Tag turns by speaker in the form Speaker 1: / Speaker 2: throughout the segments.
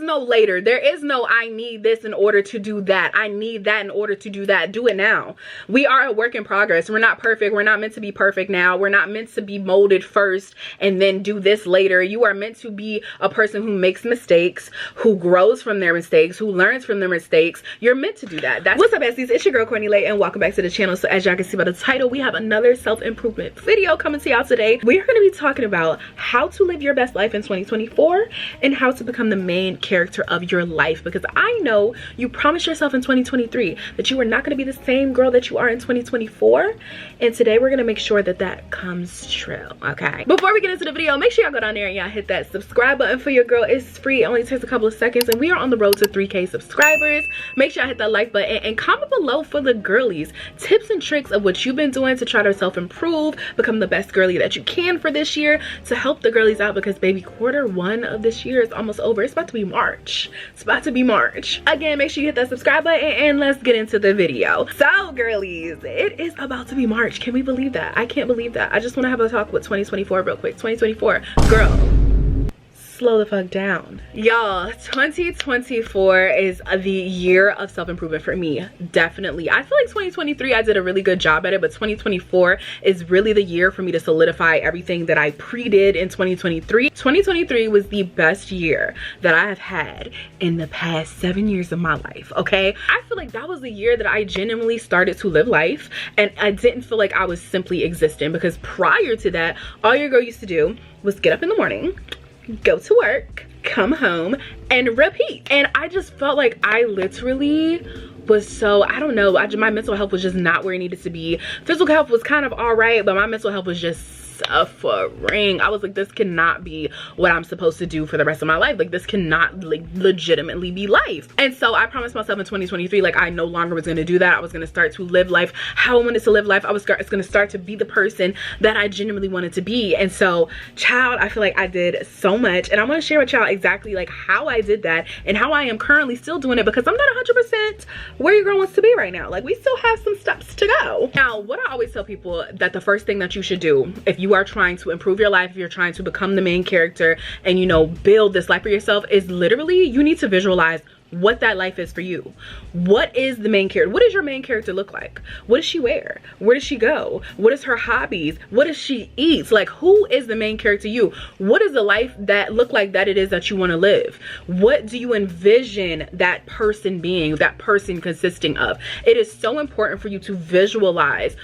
Speaker 1: no later. There is no I need this in order to do that. I need that in order to do that. Do it now. We are a work in progress. We're not perfect. We're not meant to be perfect now. We're not meant to be molded first and then do this later. You are meant to be a person who makes mistakes, who grows from their mistakes, who learns from their mistakes. You're meant to do that. What's up, besties? It's your girl Courtney Lay, and welcome back to the channel. So as y'all can see by the title, we have another self-improvement video coming to y'all today. We're going to be talking about how to live your best life in 2024 and how to become the main character of your life, because I know you promised yourself in 2023 that you are not going to be the same girl that you are in 2024, and today we're going to make sure that that comes true. Okay, before we get into the video, make sure y'all go down there and y'all hit that subscribe button for your girl. It's free. It only takes a couple of seconds, and we are on the road to 3K subscribers. Make sure y'all hit that like button and comment below for the girlies tips and tricks of what you've been doing to try to self-improve, become the best girly that you can for this year, to help the girlies out, because baby, quarter 1 of this year is almost over. It's about to be March. It's about to be March. Again, make sure you hit that subscribe button and let's get into the video. So girlies, it is about to be March. Can we believe that? I can't believe that. I just want to have a talk with 2024 real quick. 2024, girl, slow the fuck down. Y'all, 2024 is the year of self-improvement for me. Definitely. I feel like 2023 I did a really good job at it, but 2024 is really the year for me to solidify everything that I pre-did in 2023. 2023 was the best year that I have had in the past 7 years of my life. Okay, I feel like that was the year that I genuinely started to live life, and I didn't feel like I was simply existing, because prior to that, all your girl used to do was get up in the morning, go to work, come home, and repeat. And I just felt like I literally was so, I don't know, my mental health was just not where it needed to be. Physical health was kind of all right, but my mental health was just suffering. I was like, this cannot be what I'm supposed to do for the rest of my life. Like, this cannot like legitimately be life. And so I promised myself in 2023, like, I no longer was going to do that. I was going to start to live life how I wanted to live life. It's going to start to be the person that I genuinely wanted to be. And so, child, I feel like I did so much, and I want to share with y'all exactly like how I did that and how I am currently still doing it, because I'm not 100% where your girl wants to be right now. Like, we still have some steps to go. Now, what I always tell people, that the first thing that you should do if you are trying to improve your life, if you're trying to become the main character and, you know, build this life for yourself, is literally you need to visualize what that life is for you. What is the main character? What does your main character look like? What does she wear? Where does she go? What is her hobbies? What does she eat? Like, who is the main character you? What is the life that look like that it is that you want to live? What do you envision that person being, that person consisting of? It is so important for you to visualize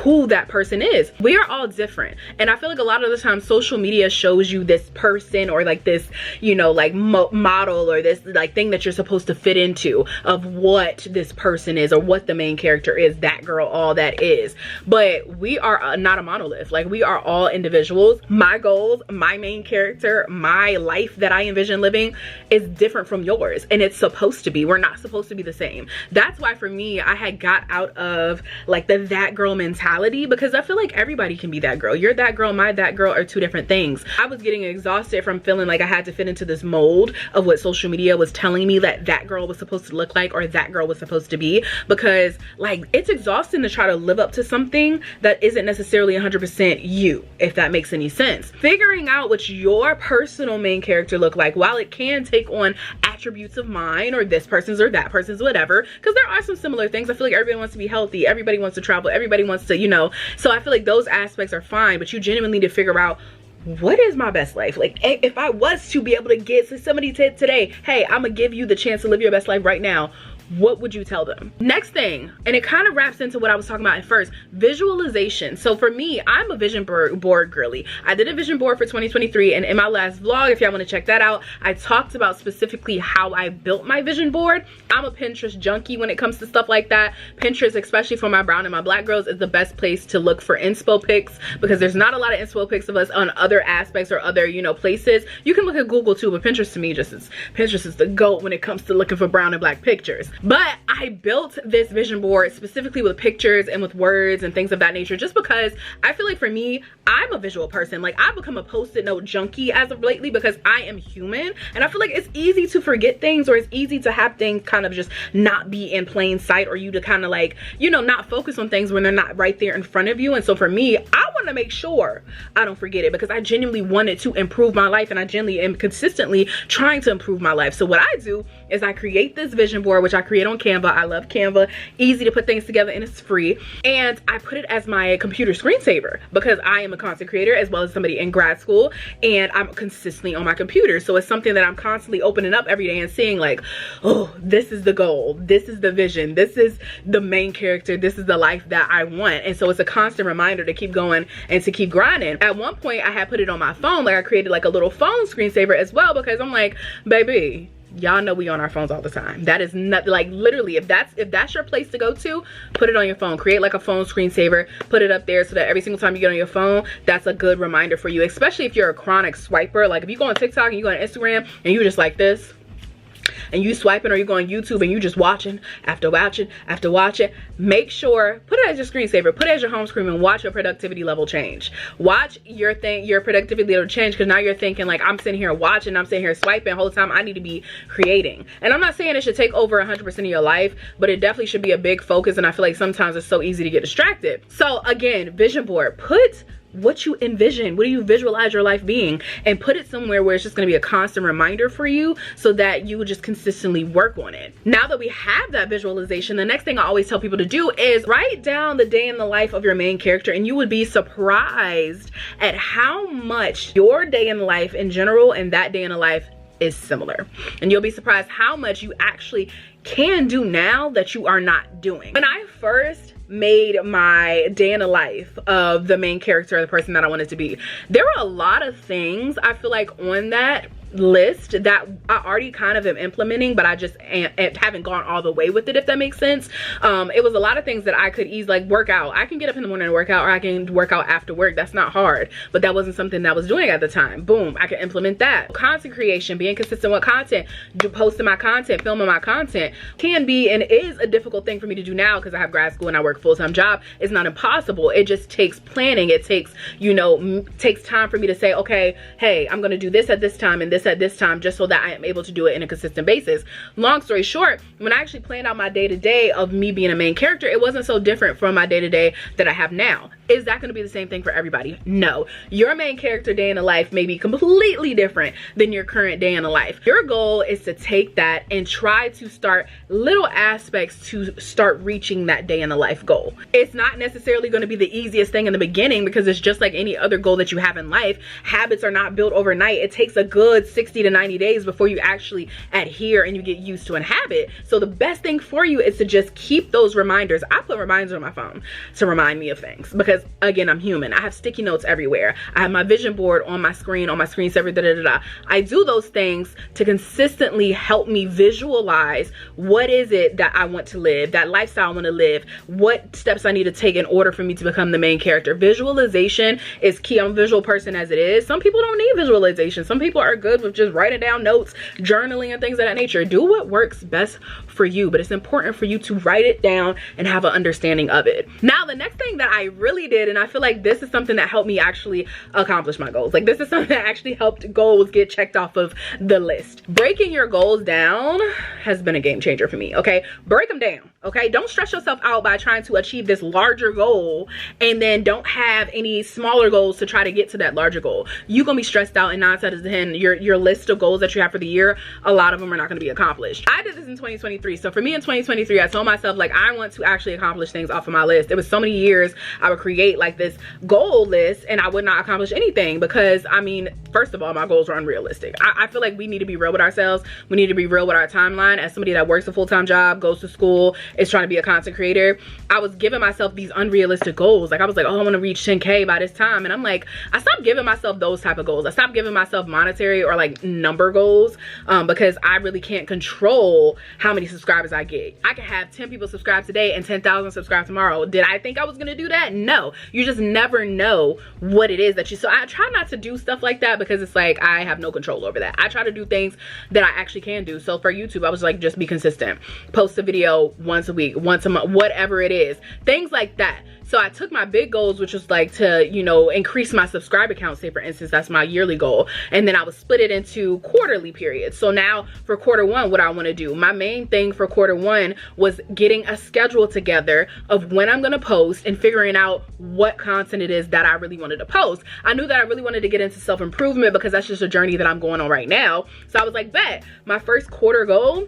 Speaker 1: who that person is. We are all different, and I feel like a lot of the time social media shows you this person, or like this, you know, like model, or this like thing that you're supposed to fit into of what this person is, or what the main character is, that girl, all that is. But we are not a monolith. Like, we are all individuals. My goals, my main character, my life that I envision living is different from yours, and it's supposed to be. We're not supposed to be the same. That's why for me, I had got out of like that girl mentality, because I feel like everybody can be that girl. You're that girl, my that girl are two different things. I was getting exhausted from feeling like I had to fit into this mold of what social media was telling me that girl was supposed to look like, or that girl was supposed to be, because like, it's exhausting to try to live up to something that isn't necessarily 100% you, if that makes any sense. Figuring out what your personal main character look like, while it can take on attributes of mine or this person's or that person's, whatever, because there are some similar things. I feel like everybody wants to be healthy, everybody wants to travel, everybody wants to, you know, so I feel like those aspects are fine, but you genuinely need to figure out, what is my best life? Like, if I was to be able to get somebody today, hey, I'm gonna give you the chance to live your best life right now, what would you tell them? Next thing, and it kind of wraps into what I was talking about at first, visualization. So for me, I'm a vision board girly. I did a vision board for 2023, and in my last vlog, if y'all want to check that out, I talked about specifically how I built my vision board. I'm a Pinterest junkie when it comes to stuff like that. Pinterest, especially for my brown and my black girls, is the best place to look for inspo pics, because there's not a lot of inspo pics of us on other aspects or other, you know, places. You can look at Google too, but Pinterest to me Pinterest is the GOAT when it comes to looking for brown and black pictures. But I built this vision board specifically with pictures and with words and things of that nature, just because I feel like for me, I'm a visual person. Like, I've become a post-it note junkie as of lately because I am human, and I feel like it's easy to forget things, or it's easy to have things kind of just not be in plain sight, or you to kind of like, you know, not focus on things when they're not right there in front of you. And so for me, I want to make sure I don't forget it, because I genuinely wanted to improve my life, and I genuinely am consistently trying to improve my life. So what I do is I create this vision board, which I create on Canva. I love Canva, easy to put things together, and it's free. And I put it as my computer screensaver because I am a content creator as well as somebody in grad school, and I'm consistently on my computer. So it's something that I'm constantly opening up every day and seeing like, oh, this is the goal, this is the vision, this is the main character, this is the life that I want. And so it's a constant reminder to keep going and to keep grinding. At one point I had put it on my phone, like I created like a little phone screensaver as well, because I'm like, baby, y'all know we on our phones all the time. That is not, like, literally, if that's your place to go to, put it on your phone. Create like a phone screensaver, put it up there so that every single time you get on your phone, that's a good reminder for you, especially if you're a chronic swiper. Like if you go on TikTok and you go on Instagram and you just like this, and you swiping, or you go on YouTube and you just watching after watching after watching, make sure, put it as your screensaver, put it as your home screen, and watch your productivity level change. Watch your productivity level change, because now you're thinking like, I'm sitting here watching, I'm sitting here swiping the whole time, I need to be creating. And I'm not saying it should take over 100% of your life, but it definitely should be a big focus. And I feel like sometimes it's so easy to get distracted. So again, vision board, put what you envision, what do you visualize your life being, and put it somewhere where it's just going to be a constant reminder for you, so that you would just consistently work on it. Now that we have that visualization, the next thing I always tell people to do is write down the day in the life of your main character, and you would be surprised at how much your day in life in general and that day in the life is similar. And you'll be surprised how much you actually can do now that you are not doing. When I first made my day in the life of the main character, the person that I wanted to be, there were a lot of things I feel like on that list that I already kind of am implementing, but I just haven't gone all the way with it, if that makes sense. It was a lot of things that I could easily, like, work out. I can get up in the morning and work out, or I can work out after work. That's not hard, but that wasn't something that I was doing at the time. Boom, I can implement that. Content creation, being consistent with content, posting my content, filming my content, can be and is a difficult thing for me to do now because I have grad school and I work a full-time job. It's not impossible. It just takes planning. It takes, you know, takes time for me to say, okay, hey, I'm gonna do this at this time and this at this time, just so that I am able to do it in a consistent basis. Long story short, when I actually planned out my day-to-day of me being a main character, it wasn't so different from my day-to-day that I have now. Is that going to be the same thing for everybody? No. Your main character day in the life may be completely different than your current day in the life. Your goal is to take that and try to start little aspects to start reaching that day in the life goal. It's not necessarily going to be the easiest thing in the beginning, because it's just like any other goal that you have in life. Habits are not built overnight. It takes a good 60 to 90 days before you actually adhere and you get used to a habit. So the best thing for you is to just keep those reminders. I put reminders on my phone to remind me of things, because again, I'm human. I have sticky notes everywhere. I have my vision board on my screen, on my screensaver, I do those things to consistently help me visualize what is it that I want to live, that lifestyle I want to live, what steps I need to take in order for me to become the main character. Visualization is key. I'm a visual person as it is. Some people don't need visualization. Some people are good with just writing down notes, journaling, and things of that nature. Do what works best for you, but it's important for you to write it down and have an understanding of it. Now, the next thing that I really did, and I feel like this is something that helped me actually accomplish my goals. Like, this is something that actually helped goals get checked off of the list. Breaking your goals down has been a game changer for me, okay? Break them down, okay? Don't stress yourself out by trying to achieve this larger goal and then don't have any smaller goals to try to get to that larger goal. You're gonna be stressed out, and 9 out of 10, your list of goals that you have for the year, a lot of them are not gonna be accomplished. I did this in 2023. So for me in 2023, I told myself, like, I want to actually accomplish things off of my list. It was so many years I would create like this goal list and I would not accomplish anything, because I mean, first of all, my goals are unrealistic. I feel like we need to be real with ourselves. We need to be real with our timeline. As somebody that works a full-time job, goes to school, is trying to be a content creator, I was giving myself these unrealistic goals. Like, I was like, oh, I want to reach 10K by this time, and I'm like, I stopped giving myself those type of goals. I stopped giving myself monetary or like number goals, because I really can't control how many subscribers I get. I can have 10 people subscribe today and 10,000 subscribe tomorrow. Did I think I was gonna do that? No. You just never know what it is that you, so I try not to do stuff like that, because it's like I have no control over that. I try to do things that I actually can do. So for YouTube, I was like, just be consistent. Post a video once a week, once a month, whatever it is. Things like that. So I took my big goals, which was like to, you know, increase my subscriber count, say for instance, that's my yearly goal. And then I would split it into quarterly periods. So now for quarter one, what I want to do, my main thing for quarter one was getting a schedule together of when I'm going to post and figuring out what content it is that I really wanted to post. I knew that I really wanted to get into self-improvement because that's just a journey that I'm going on right now. So I was like, bet, my first quarter goal,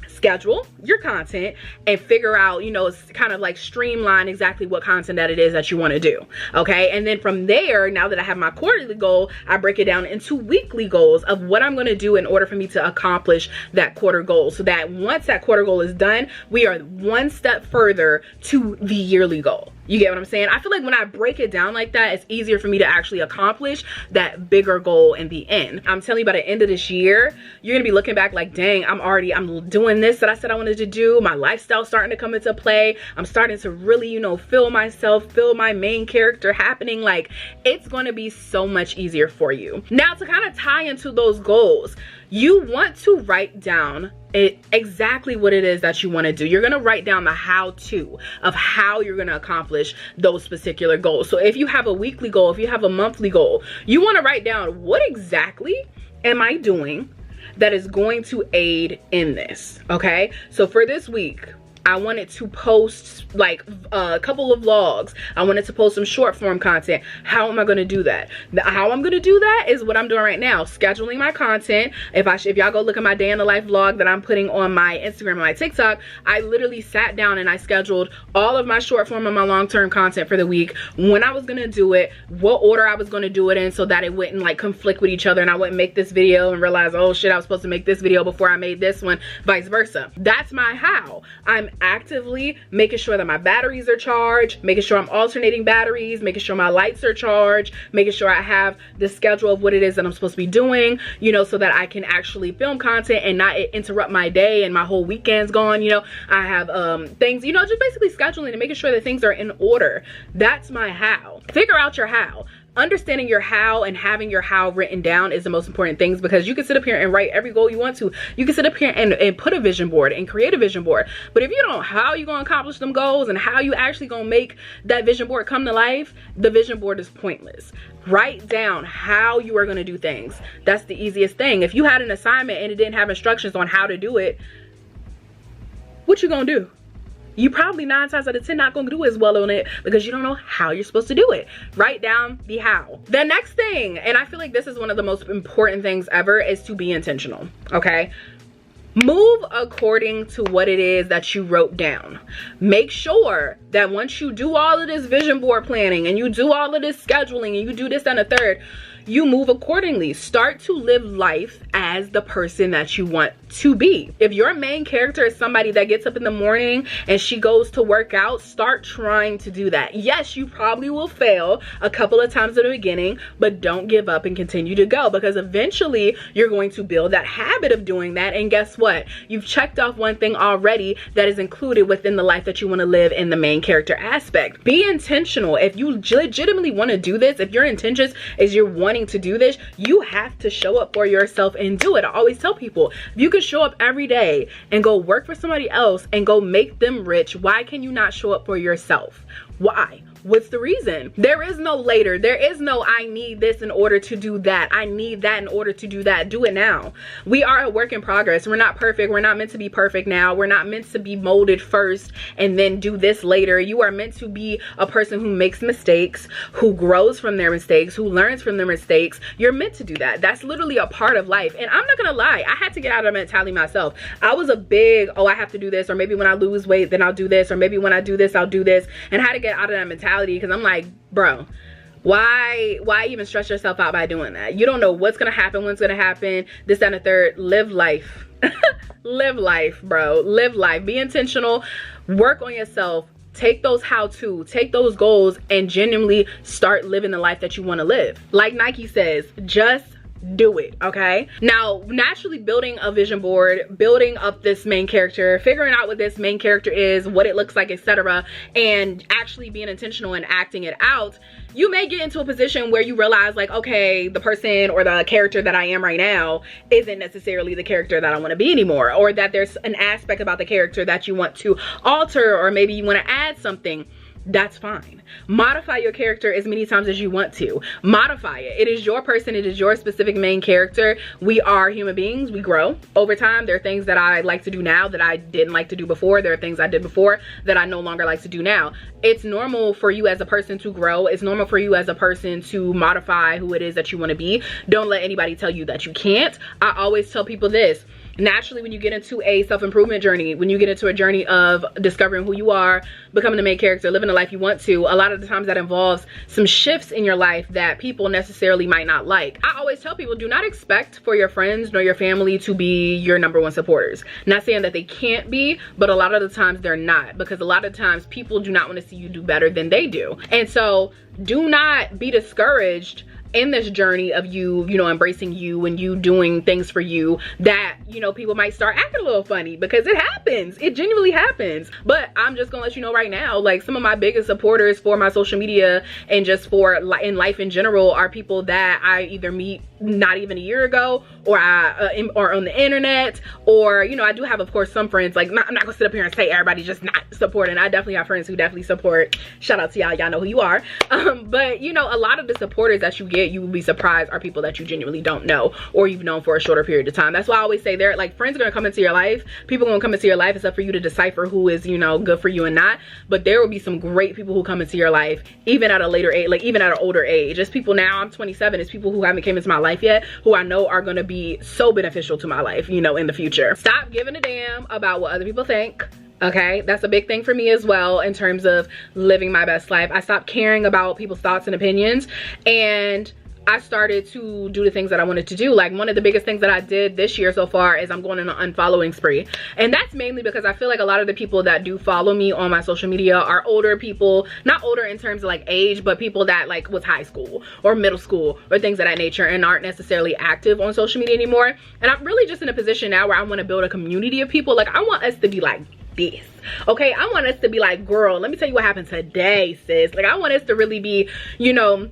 Speaker 1: schedule your content and figure out, you know, it's kind of like streamline exactly what content that it is that you want to do. Okay. And then from there, now that I have my quarterly goal, I break it down into weekly goals of what I'm going to do in order for me to accomplish that quarter goal. So that once that quarter goal is done, we are one step further to the yearly goal. You get what I'm saying? I feel like when I break it down like that, it's easier for me to actually accomplish that bigger goal in the end. I'm telling you, by the end of this year, you're gonna be looking back like, dang, I'm doing this that I said I wanted to do. My lifestyle's starting to come into play. I'm starting to really, you know, feel myself, feel my main character happening. Like, it's gonna be so much easier for you. Now, to kind of tie into those goals, you want to write down exactly what it is that you want to do. You're going to write down the how-to of how you're going to accomplish those particular goals. So if you have a weekly goal, if you have a monthly goal, you want to write down what exactly am I doing that is going to aid in this. Okay, so for this week, I wanted to post like a couple of vlogs. I wanted to post some short form content. How am I going to do that? How I'm going to do that is what I'm doing right now. Scheduling my content. If y'all go look at my day in the life vlog that I'm putting on my Instagram and my TikTok, I literally sat down and I scheduled all of my short form and my long term content for the week, when I was going to do it, what order I was going to do it in, so that it wouldn't like conflict with each other and I wouldn't make this video and realize, oh shit, I was supposed to make this video before I made this one, vice versa. That's my how. I'm actively making sure that my batteries are charged, making sure I'm alternating batteries, making sure my lights are charged, making sure I have the schedule of what it is that I'm supposed to be doing, you know, so that I can actually film content and not interrupt my day and my whole weekend's gone. You know, I have things, you know, just basically scheduling and making sure that things are in order. That's my how. Figure out your how. Understanding your how and having your how written down is the most important things, because you can sit up here and write every goal you want to. You can sit up here and put a vision board and create a vision board. But if you don't know how you're going to accomplish them goals and how you actually going to make that vision board come to life, the vision board is pointless. Write down how you are going to do things. That's the easiest thing. If you had an assignment and it didn't have instructions on how to do it, what you going to do? You probably 9 times out of 10 not gonna do as well on it because you don't know how you're supposed to do it. Write down the how. The next thing, and I feel like this is one of the most important things ever, is to be intentional. Okay, move according to what it is that you wrote down. Make sure that once you do all of this vision board planning and you do all of this scheduling and you do this and a third, you move accordingly. Start to live life as the person that you want to be. If your main character is somebody that gets up in the morning and she goes to work out, start trying to do that. Yes, you probably will fail a couple of times at the beginning, but don't give up and continue to go, because eventually you're going to build that habit of doing that. And guess what? You've checked off one thing already that is included within the life that you want to live in the main character aspect. Be intentional. If you legitimately want to do this, if your intentions is you're wanting to do this, you have to show up for yourself and do it. I always tell people, if you can show up every day and go work for somebody else and go make them rich, why can you not show up for yourself? Why? What's the reason? There is no later. There is no I need this in order to do that. I need that in order to do that. Do it now. We are a work in progress. We're not perfect. We're not meant to be perfect now. We're not meant to be molded first and then do this later. You are meant to be a person who makes mistakes, who grows from their mistakes, who learns from their mistakes. You're meant to do that. That's literally a part of life. And I'm not gonna lie, I had to get out of that mentality myself. I was a big, oh, I have to do this, or maybe when I lose weight, then I'll do this, or maybe when I do this, I'll do this, and I had to get out of that mentality. Because I'm like, bro, why even stress yourself out by doing that? You don't know what's gonna happen, when's gonna happen, this, that, and the third. Live life. Live life, bro. Live life. Be intentional. Work on yourself. Take those how-to, take those goals, and genuinely start living the life that you want to live. Like Nike says, just do it, okay? Now, naturally building a vision board, building up this main character, figuring out what this main character is, what it looks like, etc., and actually being intentional and acting it out, you may get into a position where you realize like, okay, the person or the character that I am right now isn't necessarily the character that I want to be anymore, or that there's an aspect about the character that you want to alter, or maybe you want to add something. That's fine. Modify your character as many times as you want to. Modify it. It is your person. It is your specific main character. We are human beings. We grow over time. There are things that I like to do now that I didn't like to do before. There are things I did before that I no longer like to do now. It's normal for you as a person to grow. It's normal for you as a person to modify who it is that you want to be. Don't let anybody tell you that you can't. I always tell people this. Naturally, when you get into a self-improvement journey, when you get into a journey of discovering who you are, becoming the main character, living the life you want to, a lot of the times that involves some shifts in your life that people necessarily might not like. I always tell people, do not expect for your friends nor your family to be your #1 supporters. Not saying that they can't be, but a lot of the times they're not, because a lot of times people do not want to see you do better than they do. And so do not be discouraged in this journey of you know, embracing you and you doing things for you, that, you know, people might start acting a little funny, because it happens. It genuinely happens. But I'm just gonna let you know right now, like, some of my biggest supporters for my social media and just for in life in general are people that I either meet not even a year ago, or or on the internet, or, you know, I do have, of course, some friends. Like, I'm not gonna sit up here and say everybody just not supporting. I definitely have friends who definitely support. Shout out to y'all. Y'all know who you are. But, you know, a lot of the supporters that you get, you will be surprised, are people that you genuinely don't know, or you've known for a shorter period of time. That's why I always say, they're like, friends are gonna come into your life. People are gonna come into your life. It's up for you to decipher who is, you know, good for you and not. But there will be some great people who come into your life, even at a later age, like even at an older age. It's people now, I'm 27, it's people who haven't came into my life yet, who I know are gonna be so beneficial to my life, you know, in the future. Stop giving a damn about what other people think. Okay, that's a big thing for me as well in terms of living my best life. I stopped caring about people's thoughts and opinions, and I started to do the things that I wanted to do. Like, one of the biggest things that I did this year so far is I'm going on an unfollowing spree. And that's mainly because I feel like a lot of the people that do follow me on my social media are older people. Not older in terms of like age, but people that like was high school or middle school or things of that nature, and aren't necessarily active on social media anymore. And I'm really just in a position now where I want to build a community of people. Like, I want us to be like this, okay? I want us to be like, girl, let me tell you what happened today, sis. Like, I want us to really be, you know,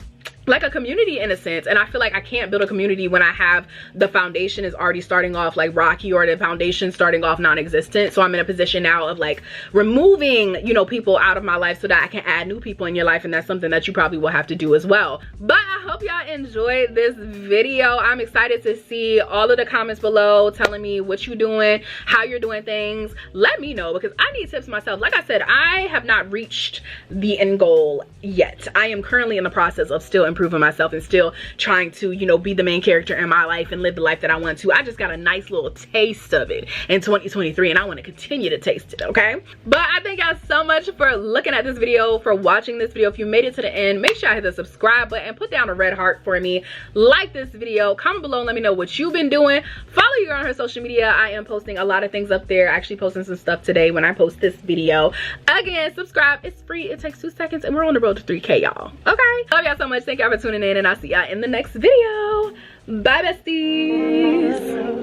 Speaker 1: like a community in a sense. And I feel like I can't build a community when I have the foundation is already starting off like rocky, or the foundation starting off non-existent. So I'm in a position now of like removing, you know, people out of my life so that I can add new people in your life, and that's something that you probably will have to do as well. But I hope y'all enjoyed this video. I'm excited to see all of the comments below telling me what you're doing, how you're doing things. Let me know, because I need tips myself. Like I said, I have not reached the end goal yet. I am currently in the process of still improving myself and still trying to, you know, be the main character in my life and live the life that I want to. I just got a nice little taste of it in 2023, and I want to continue to taste it, okay? But I thank y'all so much for looking at this video, for watching this video. If you made it to the end, make sure I hit the subscribe button, put down a red heart for me, like this video, comment below and let me know what you've been doing. Follow your girl on her social media. I am posting a lot of things up there. Actually posting some stuff today when I post this video. Again, subscribe. It's free. It takes 2 seconds, and we're on the road to 3K, y'all. Okay? Love y'all so much. Thank y'all for tuning in, and I'll see y'all in the next video. Bye, besties.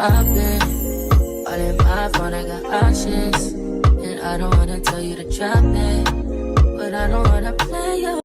Speaker 2: I've been all in my phone, I got options, and I don't wanna tell you to drop it, but I don't wanna play you.